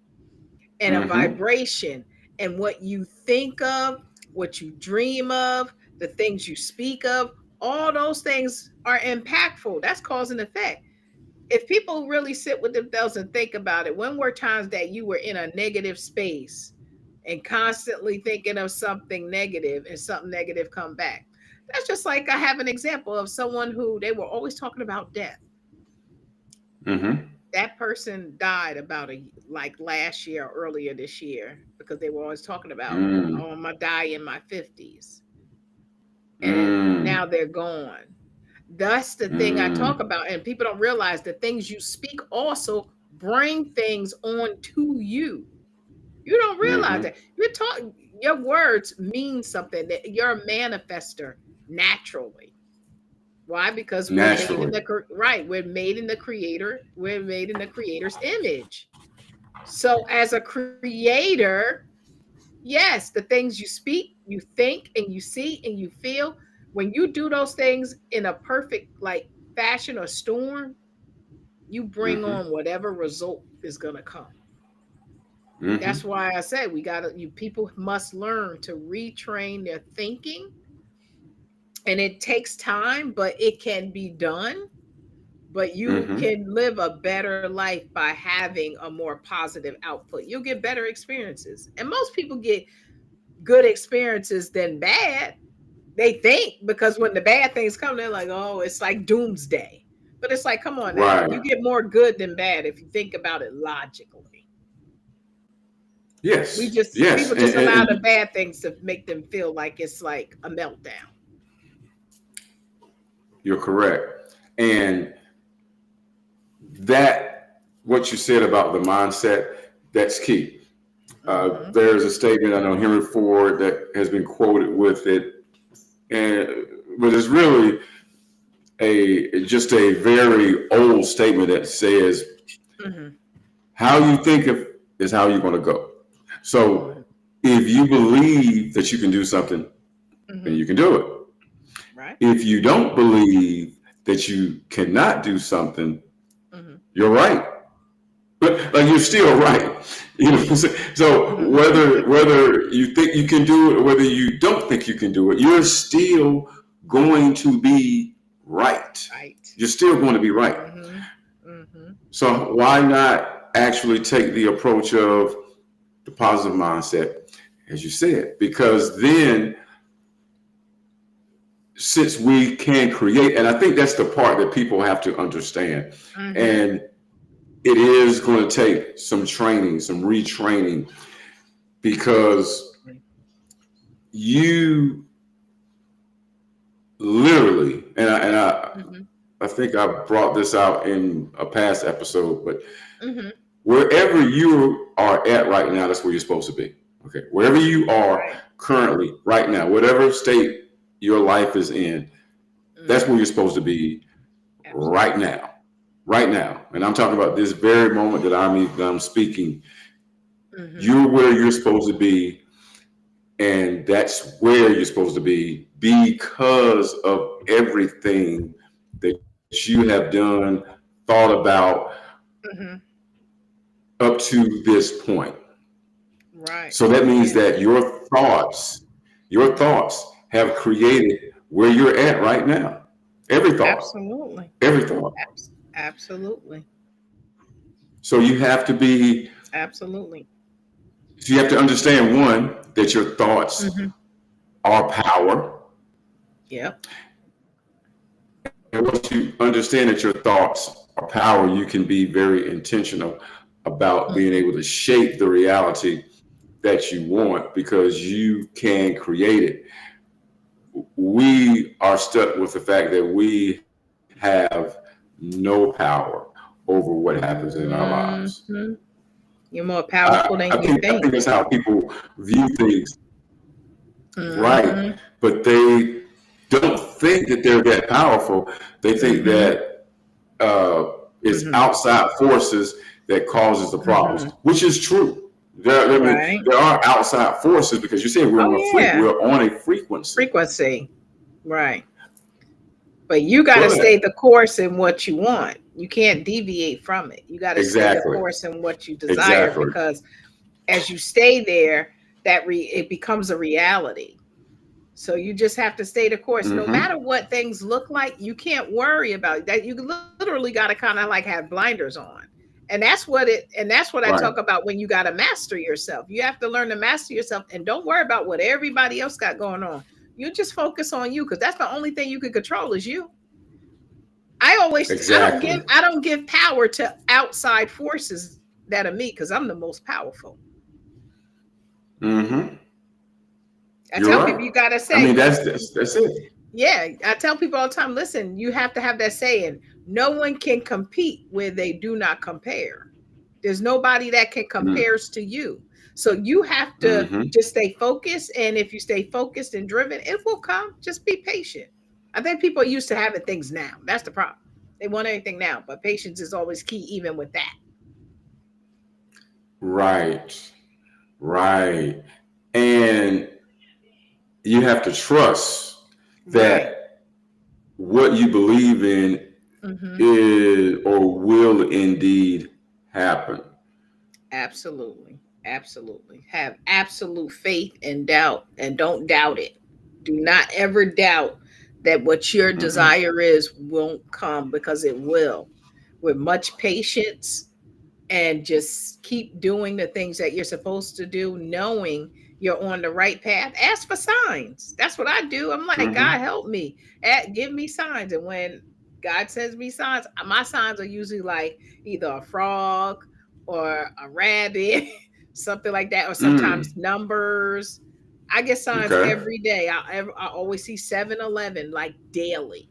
and a Mm-hmm. vibration. And what you think of, what you dream of, the things you speak of, all those things are impactful. That's cause and effect. If people really sit with themselves and think about it, when were times that you were in a negative space and constantly thinking of something negative and something negative come back? That's just like I have an example of someone who they were always talking about death. Mm-hmm. That person died about like last year or earlier this year, because they were always talking about, Mm. oh, I'm gonna die in my 50s, and Mm. now they're gone. That's the thing I talk Mm. about, and people don't realize the things you speak also bring things on to you. You don't realize Mm-hmm. that you're talking. Your words mean something. That you're a manifester naturally. Why? Because we're made in Naturally. the right. We're made in the creator. We're made in the creator's image. So as a creator, yes, the things you speak, you think, and you see, and you feel, when you do those things in a perfect like fashion or storm, you bring Mm-hmm. on whatever result is gonna come. Mm-hmm. That's why I said we gotta you people must learn to retrain their thinking. And it takes time, but it can be done. But you Mm-hmm. can live a better life by having a more positive output. You'll get better experiences. And most people get good experiences than bad. They think, because when the bad things come, they're like, oh, it's like doomsday. But it's like, come on now. Right. You get more good than bad if you think about it logically. We Yes. just Yes. people just allow the bad things to make them feel like it's like a meltdown. You're correct. And that, what you said about the mindset, that's key. Hmm. There's a statement I know Henry Ford that has been quoted with it, and but it's really a just a very old statement that says, Hmm. "How you think of is how you're going to go." So, Hmm. if you believe that you can do something, then Hmm. you can do it. Right. If you don't believe that you cannot do something, Hmm. you're right. But like you're still right, you know. So whether you think you can do it or whether you don't think you can do it, you're still going to be right. Right. You're still going to be right. Hmm. Hmm. So why not actually take the approach of the positive mindset, as you said? Because then, since we can create, and I think that's the part that people have to understand, Hmm. and it is going to take some training, some retraining, because Absolutely. you literally, Hmm. I think I brought this out in a past episode, but Hmm. wherever you are at right now, that's where you're supposed to be. Okay, wherever you are Right. currently, right now, whatever state your life is in, that's where Hmm. you're supposed to be right Absolutely. now, right now. And I'm talking about this very moment that I'm speaking. Hmm. You're where you're supposed to be, and that's where you're supposed to be because of everything that you have done, thought about Hmm. up to this point. Right. So that means Yeah. that your Hmm. thoughts have created where you're at right now. Every thought, Absolutely. every thought. Absolutely. So you have to be, Absolutely. so you have to understand one, that your thoughts Hmm. are power. Yep. And once you understand that your thoughts are power, you can be very intentional about being Mhm. able to shape the reality that you want because you can create it. We are stuck with the fact that we have no power over what happens in our lives. Mhm. You're more powerful than you I think think. that's how people view things, right? Mhm. But they don't think that they're that powerful. They think Mhm. that uh, it's Mhm. outside forces that causes the problems, Mhm. which is true. I mean, Right. there are outside forces because you're saying Oh yeah. we're on a frequency, Frequency. Right. But you got to stay but the course in what you want. You can't deviate from it. You got to stay the exactly, course in what you desire exactly. because as you stay there, it becomes a reality. So you just have to stay the course. No Mm-hmm. matter what things look like, you can't worry about that. You literally got to kind of like have blinders on. And that's what I talk Right, about when you got to master yourself. You have to learn to master yourself and don't worry about what everybody else got going on. You just focus on you because that's the only thing you can control is you. exactly. I don't give power to outside forces that are me because I'm the most powerful. Mm-hmm. I You're tell people right. you gotta I mean, say, that's it. yeah, I tell people all the time, listen, you have to have that saying, no one can compete where they do not compare. There's nobody that can compares to you. So you have to Mm-hmm. just stay focused. And if you stay focused and driven, it will come. Just be patient. I think people are used to having things now. That's the problem. They want everything now, but patience is always key, even with that. Right, right. And you have to trust Right. that what you believe in Hmm. is or will indeed happen. Absolutely. Absolutely. Have absolute faith and doubt and don't doubt it. Do not ever doubt that what your Mm-hmm. desire is won't come because it will. With much patience and just keep doing the things that you're supposed to do, knowing you're on the right path. Ask for signs. That's what I do. I'm like, God, Mm-hmm. help me. Give me signs. And when God sends me signs, my signs are usually like either a frog or a rabbit, something like that, or sometimes Mm. numbers. I get signs Okay. every day. I always see 7-Eleven like daily.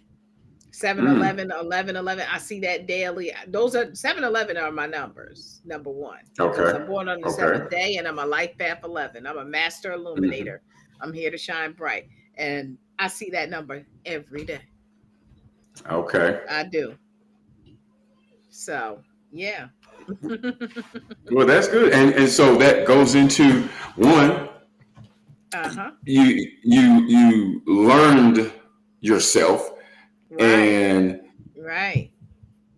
7-Eleven, Mm. 11-11. I see that daily. Those are 7-Eleven are my numbers, number one, because I'm Okay. born on the Okay. seventh day and I'm a life path 11. I'm a master Mm-hmm. illuminator. I'm here to shine bright. And I see that number every day. Okay. I do. So, yeah. Well, that's good. And so that goes into one, Uh-huh. you learned yourself Right. and Right.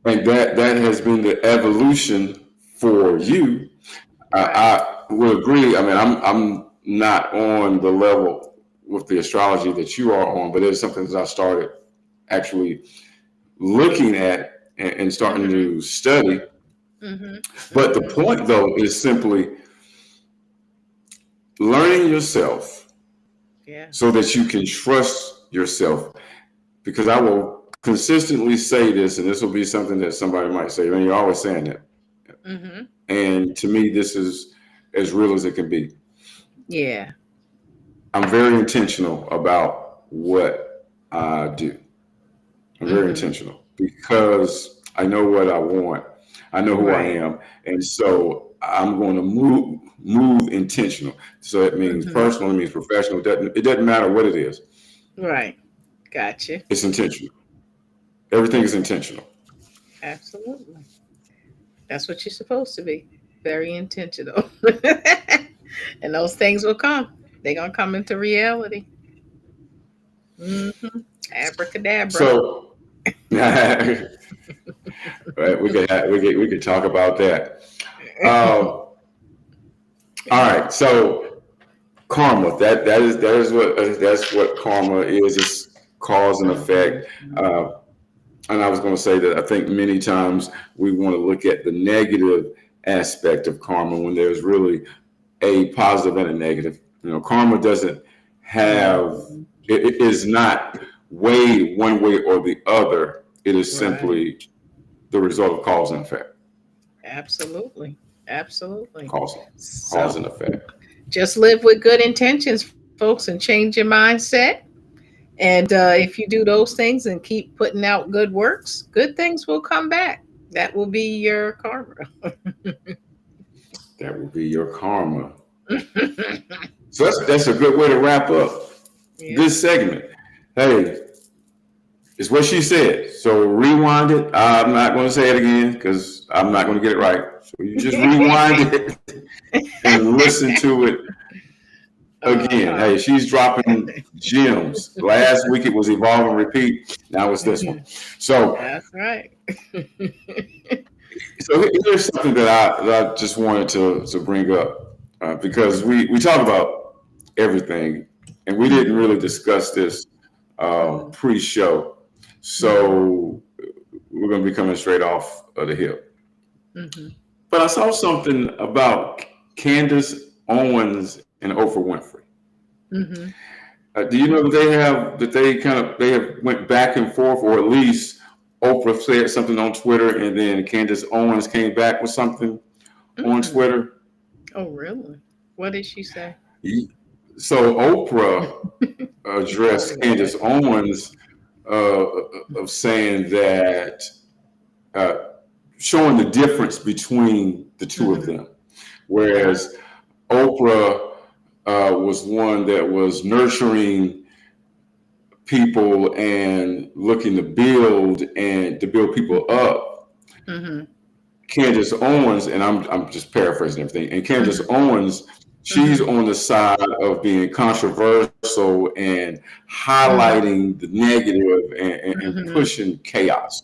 that has been the evolution for you. Right. I would agree. I mean, I'm not on the level with the astrology that you are on, but it's something that I started actually looking at and starting Mm-hmm. to study. Mm-hmm. But the Mm-hmm. point, though, is simply learning yourself Yeah. so that you can trust yourself. Because I will consistently say this, and this will be something that somebody might say, man, you're always saying that. Mm-hmm. And to me, this is as real as it can be. Yeah. I'm very intentional about what I do. I'm very Mm-hmm. intentional because I know what I want. I know who I Right. am, and so I'm going to move intentional. So it means Mm-hmm. personal, it means professional. It doesn't matter what it is. Right. Gotcha. It's intentional. Everything is intentional. Absolutely. That's what you're supposed to be. Very intentional. And those things will come. They're gonna come into reality. Hmm. Abracadabra. So right, we could talk about that. Um, all right, so karma. That's what karma is. It's cause and effect. Mhm. Uh, and I was going to say that I think many times we want to look at the negative aspect of karma when there's really a positive and a negative. You know, karma doesn't have. Mhm. It is not weighed one way or the other. It is Right. simply the result of cause and effect. Absolutely. Absolutely. Cause, cause and So effect. just live with good intentions, folks, and change your mindset. And if you do those things and keep putting out good works, good things will come back. That will be your karma. That will be your karma. So that's a good way to wrap up Yeah. this segment. Hey, it's what she said. So rewind it. I'm not going to say it again because I'm not going to get it right. So you just rewind it and listen to it again. Uh-huh. Hey, she's dropping gems. Last week it was evolve and repeat. Now it's this one. So, That's right. so here's something that I just wanted to bring up because we talk about everything, and we didn't Mhm, really discuss this mhm, pre-show. mhm, So we're going to be coming straight off of the hip. mhm, But I saw something about Candace Owens and Oprah Winfrey. mhm. Do you know that they have went back and forth, or at least Oprah said something on Twitter, and then Candace Owens came back with something on Mm. Twitter. Oh, really? What did she say? So Oprah Oh, addressed Lord. Candace Owens uh, of saying that uh, showing the difference between the two of Mhm. them, Wow. whereas Oprah was one that was nurturing people and looking to build people Mhm, up. mhm, Candace Owens, and I'm just paraphrasing everything, and Candace mhm, Owens, she's mhm, on the side of being controversial and mhm, highlighting the negative and mhm. pushing chaos.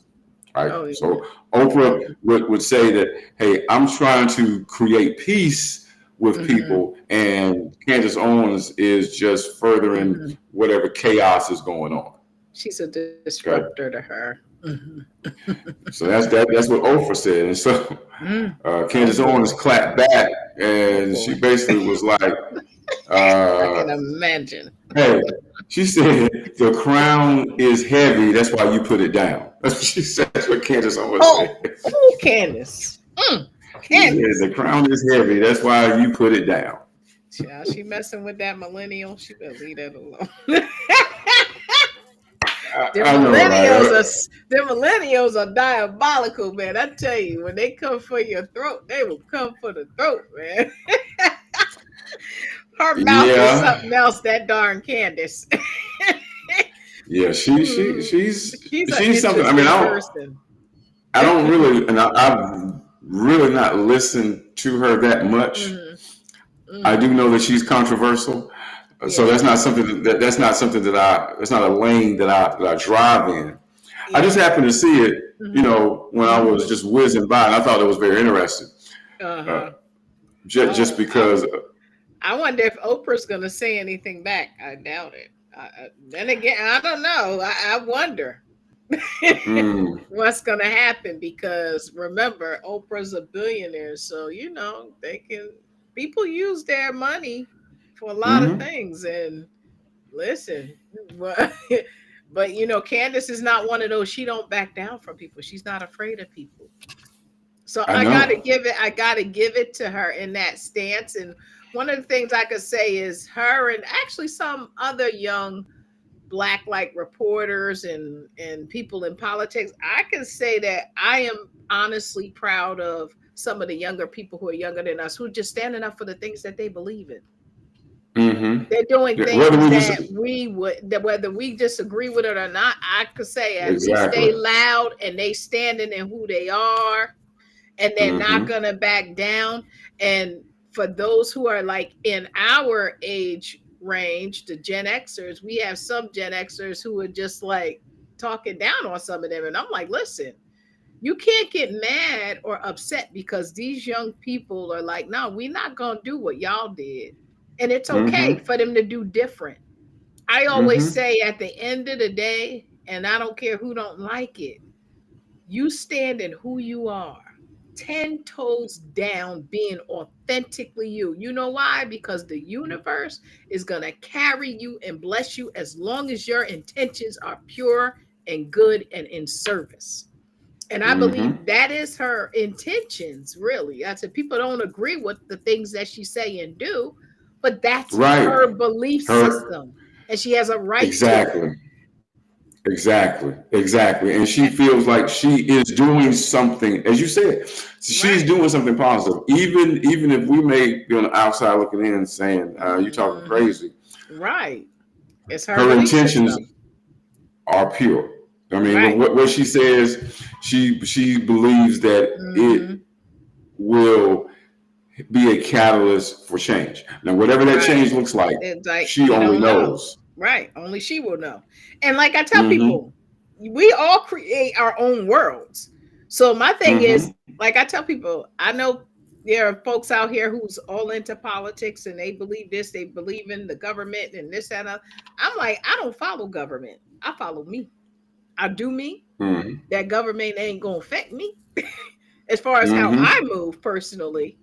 Right. Oh, yeah. So Oprah Mhm, would say that, hey, I'm trying to create peace with mhm, people, and Candace Owens is just furthering mhm. whatever chaos is going on. She's a disruptor Okay. to her. Mhm. So that's what Oprah said. And so Mm. Oh, Candace Owens boy. clapped back, Oh, and she boy. basically was like, I uh, can imagine. "Hey," she said, "the crown is heavy. That's why you put it down." That's what she said. That's what Candace Owens Oh, said. oh, Candace. She said, Candace. "The crown is heavy. That's why you put it down." Child, she messing with that millennial. She better leave that alone. the I know, right? millennials are the millennials are diabolical, man. I tell you, when they come for your throat, they will come for the throat, man. Her mouth is Yeah, something else. That darn Candace. yeah. Mhm. She's an She's something. I mean, interesting person. I don't really, and I've really not listened to her that much. Hmm. I do Hmm. know that she's controversial, so Yeah. that's not something that's not a lane that I drive in. I just Yeah. happened to see it, Hmm. when I was Hmm. just whizzing by, and I thought it was very interesting. Uh, Uh-huh. just Oh, because, I wonder if Oprah's going to say anything back. I doubt it. Then again, I don't know. I wonder mm, what's going to happen because remember, Oprah's a billionaire. So, people use their money for a lot of hmm things. And listen, but, but Candace is not one of those. She don't back down from people. She's not afraid of people. So I I know. gotta give it to her in that stance. And one of the things I could say is her and actually some other young black like reporters and people in politics. I can say that I am honestly proud of some of the younger people who are younger than us who are just standing up for the things that they believe in. hmm They're doing Yeah, whether things we just that whether we disagree with it or not, I could say at least exactly. they loud and they standing in who they are and they're not hmm gonna back down. And for those who are like in our age range, the Gen Xers, we have some Gen Xers who are just like talking down on some of them. And I'm like, listen, you can't get mad or upset because these young people are like, no, we're not gonna do what y'all did. And it's okay hmm for them to do different. I always hmm say at the end of the day, and I don't care who don't like it, you stand in who you are. 10 toes down being authentically you. You know why? Because the universe is going to carry you and bless you as long as your intentions are pure and good and in service. And I believe Mm-hmm. that is her intentions, really. I said people don't agree with the things that she say and do, but that's Right. her belief Her system, and she has a right to it. exactly. Exactly, exactly. And she And feels like she is doing something, as you said, she's right, doing something positive. Even if we may be on the outside looking in and saying, you're talking hmm crazy, right, it's her her belief intentions system. are pure. I mean, Right. what she says, she believes that it hmm will be a catalyst for change. Now, whatever that Right. change looks like, It's like she we only don't know. knows. Right. Only she will know. And like I tell Mm-hmm. people, we all create our own worlds. So my thing is, Mm-hmm. like I tell people, I know there are folks out here who's all into politics and they believe this, they believe in the government and this and that. I'm like, I don't follow government. I follow me. I do me. Mm-hmm. That government ain't gonna affect me as far as how I Mm-hmm. move personally.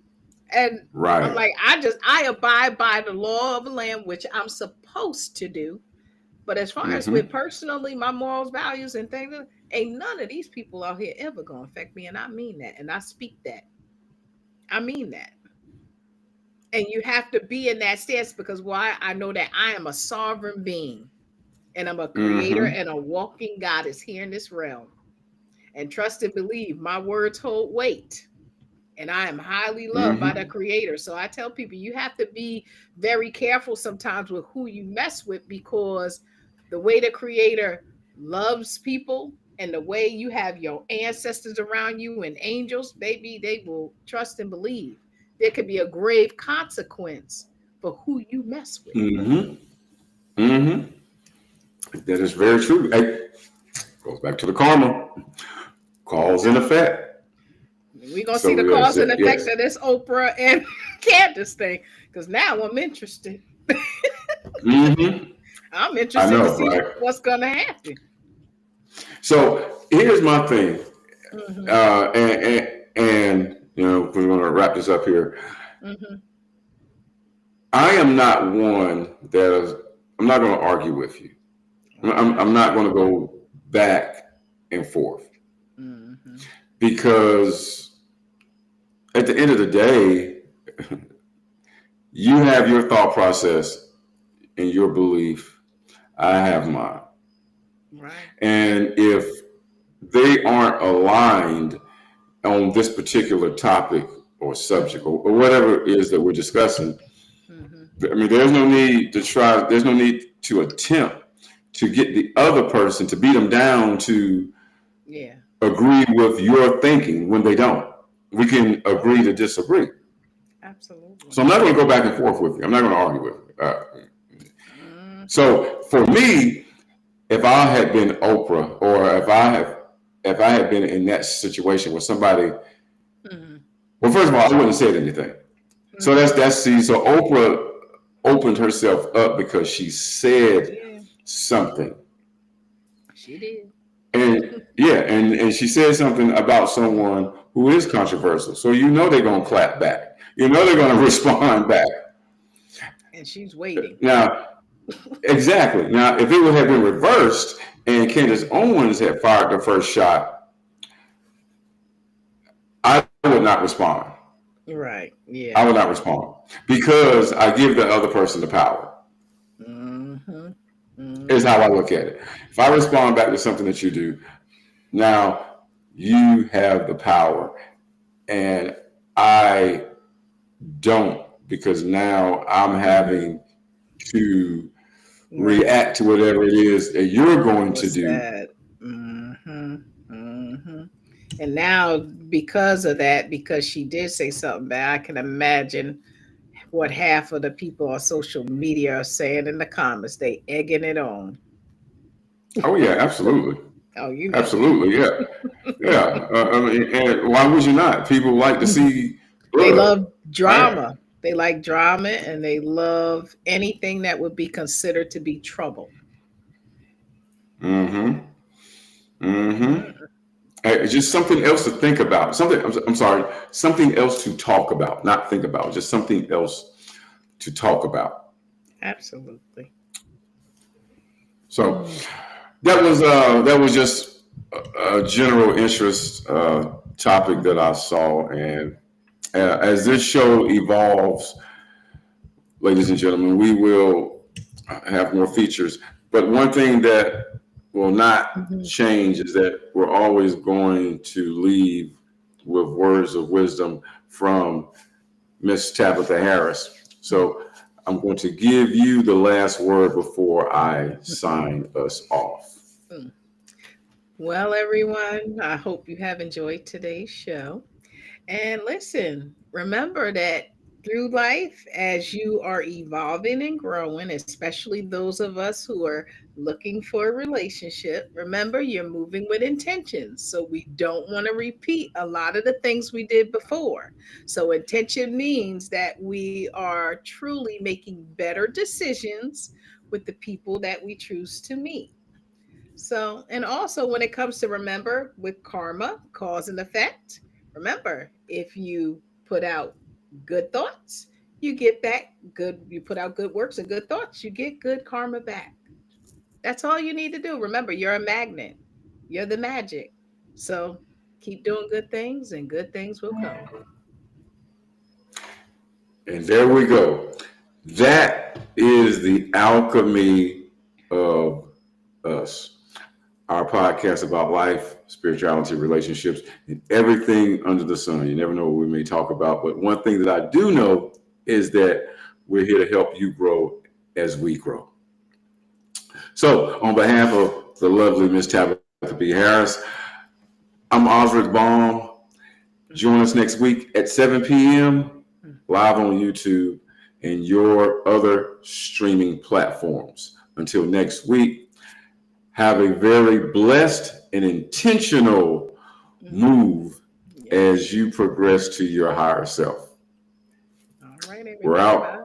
And I'm Right. like, I abide by the law of the land, which I'm supposed to do. But as far as with Mm-hmm. personally, my morals, values, and things, ain't none of these people out here ever gonna affect me. And I mean that. And I speak that. I mean that. And you have to be in that stance because why? I know that I am a sovereign being and I'm a creator Mm-hmm. and a walking goddess here in this realm. And trust and believe my words hold weight. And I am highly loved by the Mm-hmm. creator. So I tell people you have to be very careful sometimes with who you mess with because the way the creator loves people and the way you have your ancestors around you and angels, baby, they will trust and believe. There could be a grave consequence for who you mess with. Mm-hmm. Mm-hmm. That is very true. Hey, goes back to the karma, cause and Yeah. effect. We're gonna see So the cause yes, and effect yes. of this Oprah and Candace thing. Because now I'm interested. Mm-hmm. I'm I interested to know, see right? what's gonna happen. So here's my thing, hmm and we're going to wrap this up here. hmm I am not one that is. I'm not going to argue with you. I'm Okay. not going to go back and forth hmm because at the end of the day, you have your thought process and your belief. I have mine. Right. And if they aren't aligned on this particular topic or subject hmm or whatever it is that we're discussing, hmm I mean, there's no need to try, there's no need to attempt to get the other person to beat them down to Yeah. agree with your thinking when they don't. We can agree to disagree. Absolutely. So I'm not going to go back and forth with you. I'm not going to argue with you. hmm So for me, if I had been Oprah, or if I had been in that situation where somebody, hmm well, first of all, I wouldn't have said anything. So hmm that's see. So Oprah opened herself up because she She said did. something, She did. and yeah, and she said something about someone who is controversial. So they're gonna clap back. They're gonna respond back. And she's waiting. Now, exactly. Now, if it would have been reversed and Candace Owens had fired the first shot, I would not respond. Right. I Yeah. would not respond because I give the other person the power. hmm Is how I hmm look at it. If I respond back to something that you do, now you have the power, and I don't, because now I'm hmm having to Right. react to whatever it is that you're going to What's do. that? hmm And now, because of that, because she did say something bad, I can imagine what half of the people on social media are saying in the comments. They egging it on. Oh yeah, absolutely, Oh, you know it. absolutely, yeah, yeah. I mean, and why would you not? People like to see They blood, love right? drama. They like drama and they love anything that would be considered to be trouble. Mm-hmm. Mm-hmm. Just something else to think about. I'm sorry, something else to talk about, not think about. Just something else to talk about. Absolutely. So Mm. that was just a general interest topic that I saw, and as this show evolves, ladies and gentlemen, we will have more features. But one thing that will not Mhm. change is that we're always going to leave with words of wisdom from Miss Tabitha Harris. So I'm going to give you the last word before I sign us off. Mm. Well, everyone, I hope you have enjoyed today's show. And listen, remember that through life, as you are evolving and growing, especially those of us who are looking for a relationship, remember you're moving with intentions. So we don't want to repeat a lot of the things we did before. So intention means that we are truly making better decisions with the people that we choose to meet. So, and also when it comes to remember with karma, cause and effect, remember if you put out good thoughts, you get back good, you put out good works and good thoughts, you get good karma back. That's all you need to do. Remember, you're a magnet, you're the magic. So, keep doing good things and good things will come. And there we go. That is the alchemy of us. Our podcast about life, spirituality, relationships, and everything under the sun. You never know what we may talk about. But one thing that I do know is that we're here to help you grow as we grow. So, on behalf of the lovely Miss Tabitha B. Harris, I'm Osric Baum. Join us next week at 7 p.m. live on YouTube and your other streaming platforms. Until next week, have a very blessed and intentional move Yes. as you progress to your higher self. All right, We're everybody. out. Bye.